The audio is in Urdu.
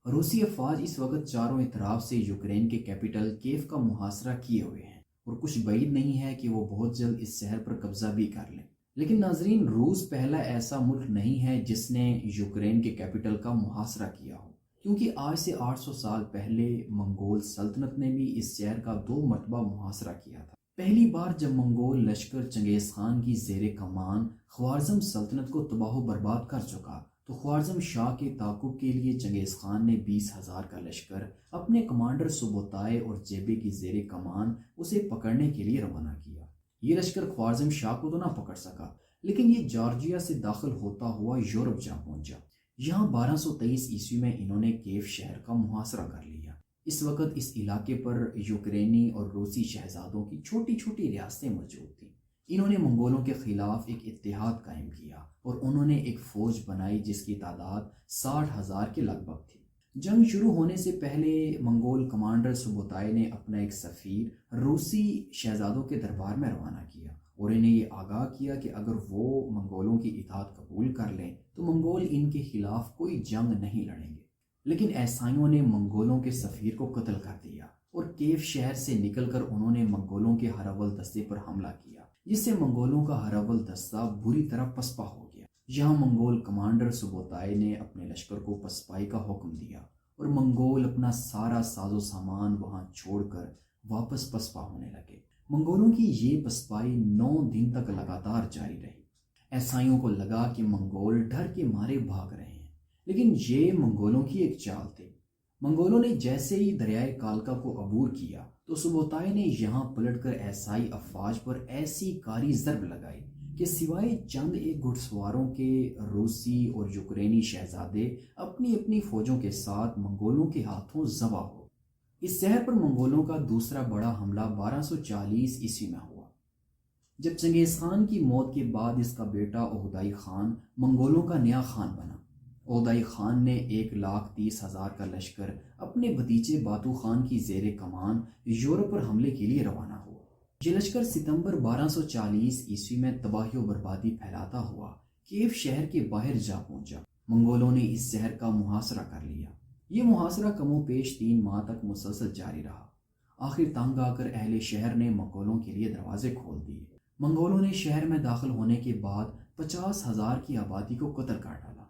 روسی افواج اس وقت چاروں اطراف سے یوکرین کے کیپٹل کیف کا محاصرہ کیے ہوئے ہیں اور کچھ بعید نہیں ہے کہ وہ بہت جلد اس شہر پر قبضہ بھی کر لیں۔ لیکن ناظرین، روس پہلا ایسا ملک نہیں ہے جس نے یوکرین کے کیپٹل کا محاصرہ کیا ہو، کیونکہ آج سے 800 سال پہلے منگول سلطنت نے بھی اس شہر کا 2 مرتبہ محاصرہ کیا تھا۔ پہلی بار جب منگول لشکر چنگیز خان کی زیر کمان خوارزم سلطنت کو تباہ و برباد کر چکا تو خوارزم شاہ کے تعاقب کے لیے چنگیز خان نے 20,000 کا لشکر اپنے کمانڈر سبوتائے اور جیبے کی زیر کمان اسے پکڑنے کے لیے روانہ کیا۔ یہ لشکر خوارزم شاہ کو تو نہ پکڑ سکا، لیکن یہ جارجیا سے داخل ہوتا ہوا یورپ جا پہنچا۔ یہاں 1223 عیسوی میں انہوں نے کیف شہر کا محاصرہ کر لیا۔ اس وقت اس علاقے پر یوکرینی اور روسی شہزادوں کی چھوٹی چھوٹی ریاستیں موجود تھیں۔ انہوں نے منگولوں کے خلاف ایک اتحاد قائم کیا اور انہوں نے ایک فوج بنائی جس کی تعداد 60,000 کے لگ بھگ تھی۔ جنگ شروع ہونے سے پہلے منگول کمانڈر سبوتائے نے اپنا ایک سفیر روسی شہزادوں کے دربار میں روانہ کیا اور انہیں یہ آگاہ کیا کہ اگر وہ منگولوں کی اطاعت قبول کر لیں تو منگول ان کے خلاف کوئی جنگ نہیں لڑیں گے۔ لیکن عیسائیوں نے منگولوں کے سفیر کو قتل کر دیا اور کیف شہر سے نکل کر انہوں نے منگولوں کے ہراول دستے پر حملہ کیا، جس سے منگولوں کا ہراول دستہ بری طرح پسپا ہو گیا۔ یہاں منگول کمانڈر سبوتائے نے اپنے لشکر کو پسپائی کا حکم دیا اور منگول اپنا سارا ساز و سامان وہاں چھوڑ کر واپس پسپا ہونے لگے۔ منگولوں کی یہ پسپائی 9 دن تک لگاتار جاری رہی۔ عیسائیوں کو لگا کہ منگول ڈر کے مارے بھاگ رہے ہیں، لیکن یہ منگولوں کی ایک چال تھی۔ منگولوں نے جیسے ہی دریائے کالکا کو عبور کیا تو سبوتائے نے یہاں پلٹ کر عیسائی افواج پر ایسی کاری ضرب لگائی کہ سوائے چند ایک گھڑ سواروں کے روسی اور یوکرینی شہزادے اپنی اپنی فوجوں کے ساتھ منگولوں کے ہاتھوں ذبح ہو۔ اس شہر پر منگولوں کا دوسرا بڑا حملہ 1240 عیسوی میں ہوا، جب چنگیز خان کی موت کے بعد اس کا بیٹا اوغدائی خان منگولوں کا نیا خان بنا۔ اوغدائی خان نے 1,30,000 کا لشکر اپنے بھتیجے باتو خان کی زیر کمان یورپ پر حملے کے لیے روانہ ہوا۔ یہ لشکر ستمبر 1240 عیسوی میں تباہی و بربادی پھیلاتا ہوا کیف شہر کے باہر جا پہنچا۔ منگولوں نے اس شہر کا محاصرہ کر لیا۔ یہ محاصرہ کم و بیش 3 ماہ تک مسلسل جاری رہا۔ آخر تنگ آ کر اہل شہر نے منگولوں کے لیے دروازے کھول دیے۔ منگولوں نے شہر میں داخل ہونے کے بعد 50,000 کی آبادی کو قتل کر ڈالا